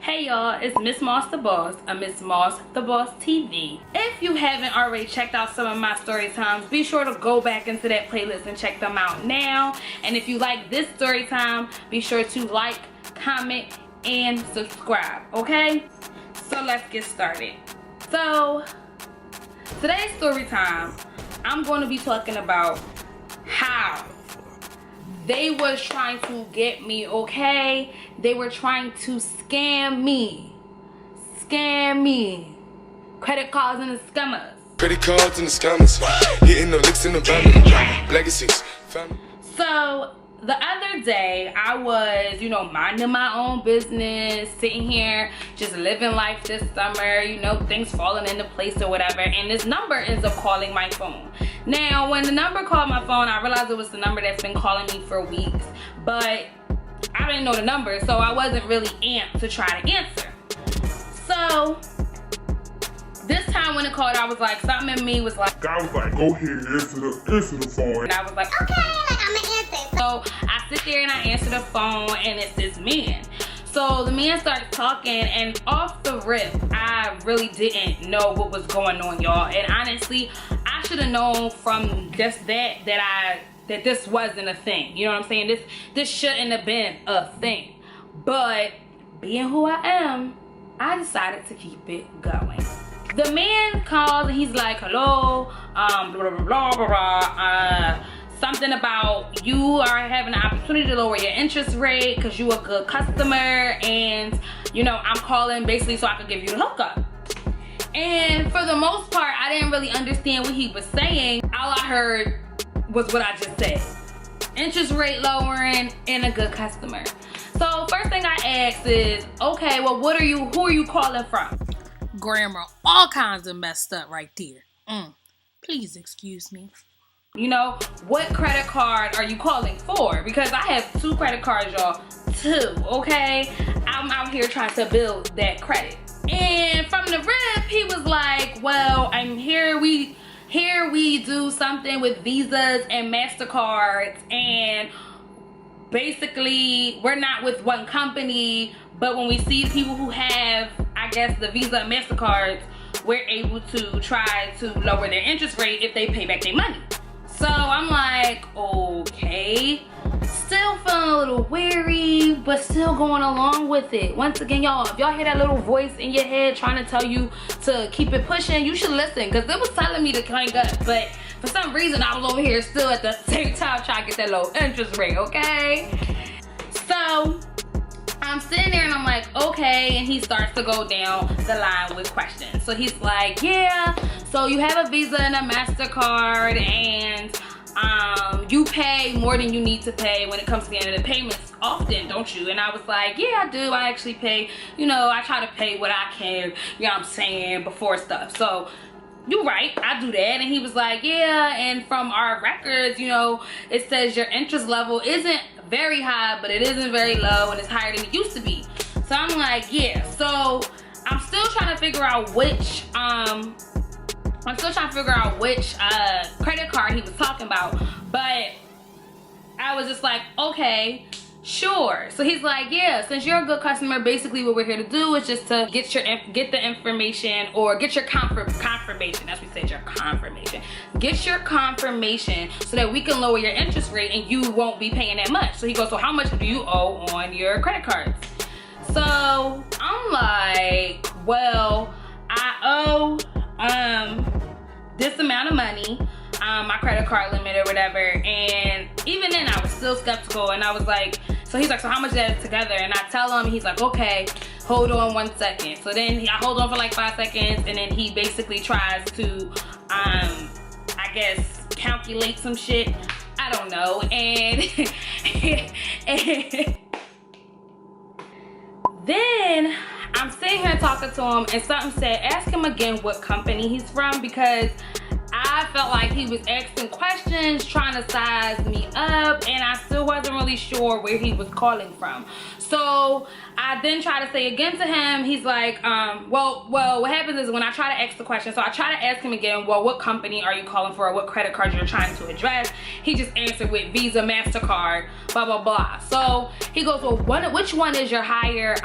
Hey y'all, it's Miss Moss the Boss, a Miss Moss the Boss TV. If you haven't already checked out some of my story times, be sure to go back into that playlist and check them out now. And if you like this story time, be sure to like, comment, and subscribe, okay? So let's get started. So today's story time, I'm going to be talking about how they was trying to get me, okay? They were trying to scam me. Scam me. Credit cards and the scammers. Credit cards and the scammers. Hitting the licks in the van. Legacies. So the other day, I was, minding my own business, sitting here, just living life this summer, things falling into place or whatever, and this number ends up calling my phone. Now, when the number called my phone, I realized it was the number that's been calling me for weeks, but I didn't know the number, so I wasn't really amped to try to answer. So this time when it called, I was like, something in me was like, I was like, go ahead, answer the phone. And I was like, okay, I'm gonna answer. So I sit there and I answer the phone, and it's this man. So the man starts talking, and off the rip, I really didn't know what was going on, y'all. And honestly, I should have known from just that this wasn't a thing. You know what I'm saying? This shouldn't have been a thing. But being who I am, I decided to keep it going. The man calls and he's like, hello, blah, blah, blah, blah, blah, something about you are having an opportunity to lower your interest rate because you a good customer, and I'm calling basically so I could give you the hookup. And for the most part, I didn't really understand what he was saying. All I heard was what I just said. Interest rate lowering and a good customer. So first thing I asked is, okay, well, who are you calling from? Grammar all kinds of messed up right there. Please excuse me. What credit card are you calling for? Because I have 2 credit cards, y'all. 2, okay? I'm out here trying to build that credit. And from the rip, he was like, well, I'm here. We do something with Visas and MasterCards, and basically we're not with one company, but when we see people who have, I guess, the Visa and MasterCards, we're able to try to lower their interest rate if they pay back their money. So I'm like, okay, still feeling a little weary, but still going along with it. Once again, y'all, if y'all hear that little voice in your head trying to tell you to keep it pushing, you should listen, because it was telling me to crank up, but for some reason I was over here still at the same time trying to get that low interest rate, okay? So I'm sitting there and I'm like, okay, and he starts to go down the line with questions. So he's like, yeah, so you have a Visa and a MasterCard, and you pay more than you need to pay when it comes to the end of the payments often, don't you? And I was like, yeah, I do. I actually pay, I try to pay what I can, what I'm saying, before stuff. So you're right, I do that. And he was like, yeah, and from our records, it says your interest level isn't very high, but it isn't very low, and it's higher than it used to be. So I'm like, yeah. So I'm still trying to figure out which credit card he was talking about, but I was just like, okay, sure. So he's like, yeah, since you're a good customer, basically what we're here to do is just to get the information, or get your confirmation. That's what we said, your confirmation. Get your confirmation so that we can lower your interest rate and you won't be paying that much. So he goes, so how much do you owe on your credit cards? So I'm like, well, I owe this amount of money, my credit card limit or whatever. And even then I was still skeptical, and I was like, so he's like, so how much is that together? And I tell him, he's like, okay, hold on 1 second. So then I hold on for like 5 seconds, and then he basically tries to I guess calculate some shit, I don't know, and then I'm sitting here talking to him, and something said, ask him again what company he's from, because I felt like he was asking questions, trying to size me up, and I still wasn't really sure where he was calling from. So I then try to say again to him, he's like, well, what happens is when I try to ask the question, so I try to ask him again, well, what company are you calling for, or what credit card you're trying to address? He just answered with Visa, MasterCard, blah, blah, blah. So he goes, well, which one is your higher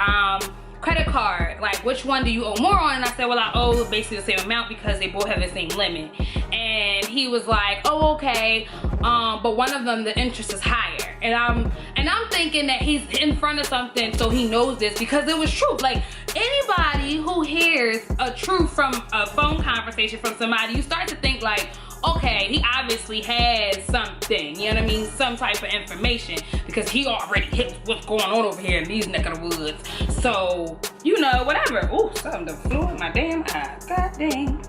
credit card, like which one do you owe more on? And I said, well, I owe basically the same amount because they both have the same limit. And he was like, oh, okay, but one of them, the interest is higher. And I'm thinking that he's in front of something, so he knows this because it was true. Like, anybody who hears a truth from a phone conversation from somebody, you start to think like, okay, he obviously has something, you know what I mean? Some type of information, because he already hit what's going on over here in these neck of the woods. So, you know, whatever. Ooh, something that flew in my damn eye. God dang.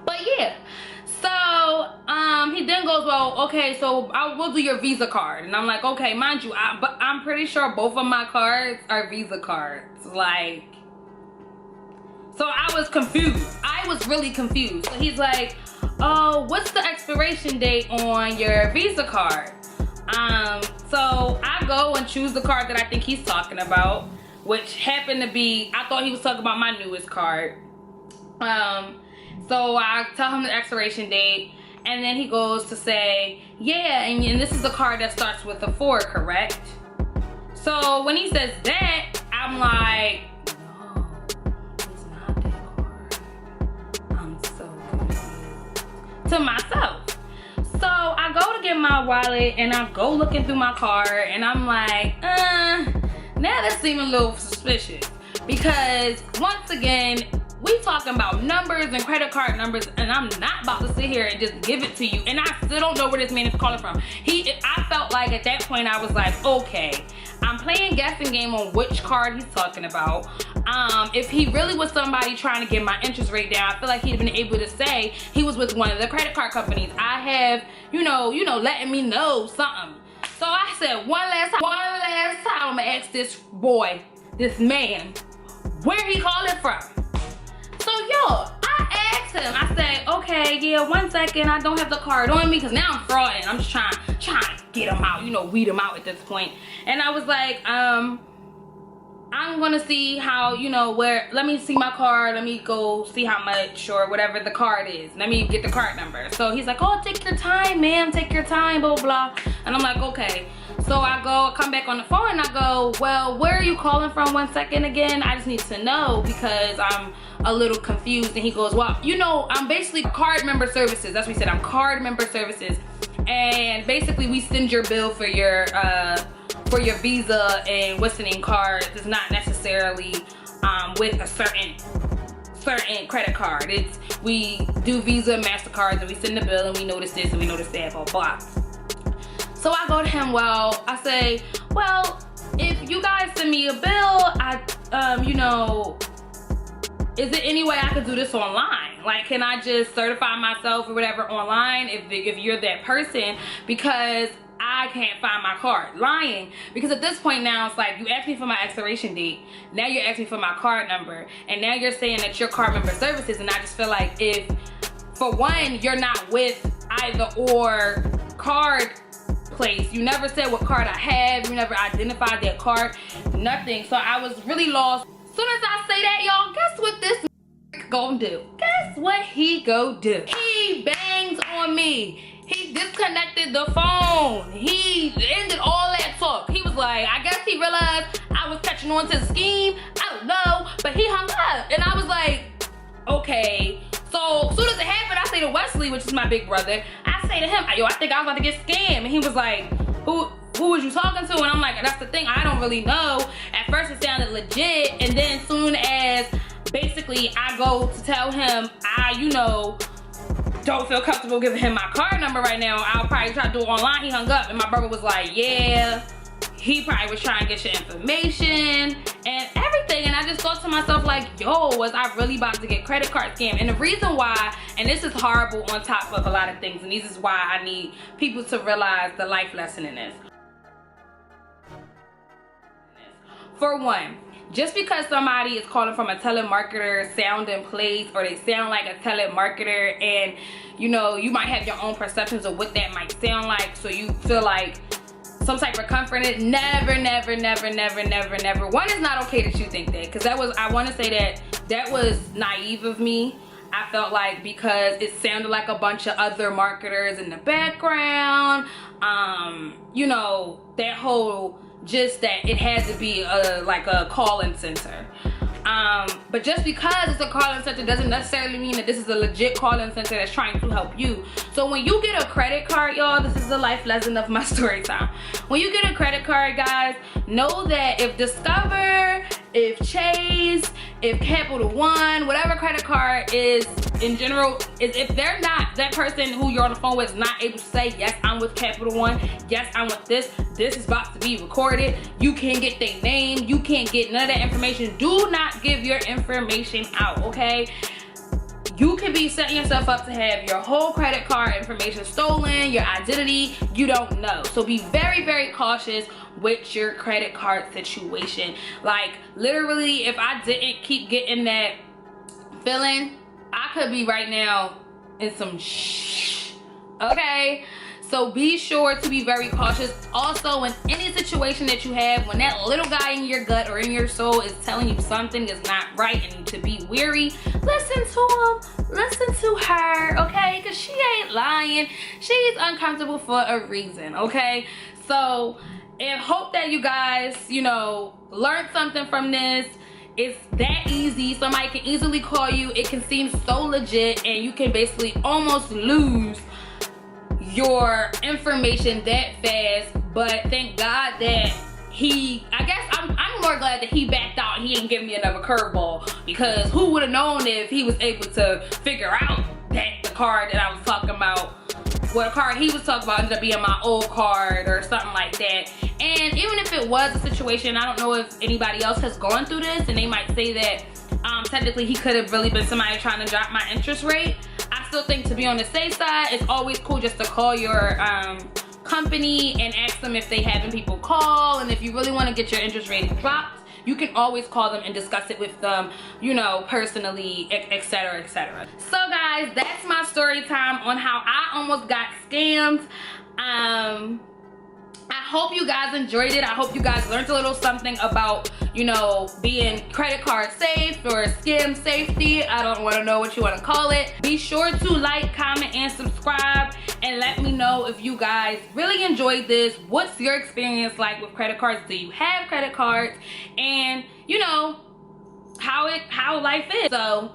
But yeah. So, he then goes, well, okay, so we'll do your Visa card. And I'm like, okay, mind you, but I'm pretty sure both of my cards are Visa cards. Like, so I was confused. I was really confused. So he's like, oh, what's the expiration date on your Visa card? So I go and choose the card that I think he's talking about, which happened to be, I thought he was talking about my newest card. So I tell him the expiration date, and then he goes to say, yeah, and this is a card that starts with a 4, correct? So when he says that, I'm like, to myself. So I go to get my wallet and I go looking through my card and I'm like, now that seems a little suspicious, because once again, we talking about numbers and credit card numbers, and I'm not about to sit here and just give it to you, and I still don't know where this man is calling from. I felt like at that point I was like, okay, I'm playing guessing game on which card he's talking about. If he really was somebody trying to get my interest rate down, I feel like he'd been able to say he was with one of the credit card companies. I have, you know, letting me know something. So I said, one last time, I'm gonna ask this boy, this man, where he calling from. So yo, I asked him, I said, okay, yeah, 1 second, I don't have the card on me, because now I'm frauding. I'm just trying to get him out, you know, weed him out at this point. And I was like, I'm gonna see how, you know, let me see my card, let me go see how much or whatever the card is. Let me get the card number. So he's like, oh, take your time, ma'am, take your time, blah, blah. And I'm like, okay. So I come back on the phone and I go, well, where are you calling from 1 second again? I just need to know because I'm a little confused. And he goes, well, you know, I'm basically card member services. That's what he said, I'm card member services. And basically we send your bill for your Visa and what's the name cards. It's not necessarily with a certain credit card. We do Visa and MasterCards and we send the bill and we notice this and we notice that, blah, blah. So I go to him, well, I say, well, if you guys send me a bill, you know, is there any way I could do this online? Like, can I just certify myself or whatever online if you're that person? Because I can't find my card. Lying. Because at this point now, it's like, you asked me for my expiration date. Now you're asking for my card number. And now you're saying that you're card member services. And I just feel like if, for one, you're not with either or card place. You never said what card I have. You never identified that card. Nothing. So I was really lost. As soon as I say that, y'all, guess what this gonna do? Guess what he go do? He bangs on me. He disconnected the phone. He ended all that talk. He was like, I guess he realized I was catching on to the scheme. I don't know, but he hung up. And I was like, okay. So as soon as it happened, I say to Wesley, which is my big brother, I say to him, yo, I think I was about to get scammed. And he was like, who was you talking to? And I'm like, that's the thing, I don't really know. At first it sounded legit, and then as soon as basically I go to tell him I, you know, don't feel comfortable giving him my card number right now, I'll probably try to do it online, he hung up. And my brother was like, yeah, he probably was trying to get your information and everything. And I just thought to myself, like, yo, was I really about to get credit card scammed? And the reason why, and this is horrible on top of a lot of things, and this is why I need people to realize the life lesson in this. For one, just because somebody is calling from a telemarketer sounding place, or they sound like a telemarketer, and you know, you might have your own perceptions of what that might sound like, so you feel like some type of comfort in it. Never, never, never, never, never, never. One, is not okay that you think that, because that was, I want to say that was naive of me. I felt like because it sounded like a bunch of other marketers in the background, you know, that whole just that it had to be like a call-in center. But just because it's a call-in center doesn't necessarily mean that this is a legit call-in center that's trying to help you. So when you get a credit card, y'all, this is the life lesson of my story time. When you get a credit card, guys, know that if Discover, if Chase, if Capital One, whatever credit card is in general, is if they're not, that person who you're on the phone with is not able to say, yes, I'm with Capital One, yes, I'm with this is about to be recorded, you can't get their name, you can't get none of that information. Do not give your information out, okay? You could be setting yourself up to have your whole credit card information stolen, your identity, you don't know. So be very, very cautious with your credit card situation. Like, literally, if I didn't keep getting that feeling, I could be right now in some okay? So be sure to be very cautious. Also, in any situation that you have, when that little guy in your gut or in your soul is telling you something is not right and to be weary, listen to him, listen to her, okay? Because she ain't lying. She's uncomfortable for a reason, okay? So, and hope that you guys, you know, learned something from this. It's that easy. Somebody can easily call you. It can seem so legit, and you can basically almost lose your information that fast. But thank God that I'm more glad that he backed out and he didn't give me another curveball, because who would have known if he was able to figure out that the card that I was talking about, what card he was talking about ended up being my old card or something like that. And even if it was a situation, I don't know if anybody else has gone through this, and they might say that technically he could have really been somebody trying to drop my interest rate. I still think, to be on the safe side, it's always cool just to call your company and ask them if they having people call, and if you really want to get your interest rate dropped, you can always call them and discuss it with them, you know, personally, etc, etc. So guys, that's my story time on how I almost got scammed. I hope you guys enjoyed it. I hope you guys learned a little something about, you know, being credit card safe or scam safety. I don't want to know what you want to call it. Be sure to like, comment, and subscribe, and let me know if you guys really enjoyed this. What's your experience like with credit cards? Do you have credit cards? And, you know, how life is. So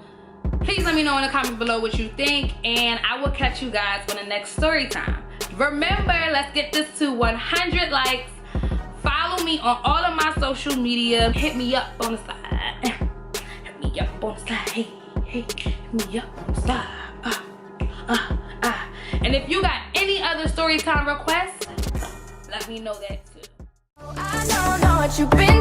please let me know in the comments below what you think, and I will catch you guys on the next story time. Remember, let's get this to 100 likes. Follow me on all of my social media. Hit me up on the side. Hit me up on the side. Hey, hit me up on the side. And if you got any other story time requests, let me know that too. I don't know what you've been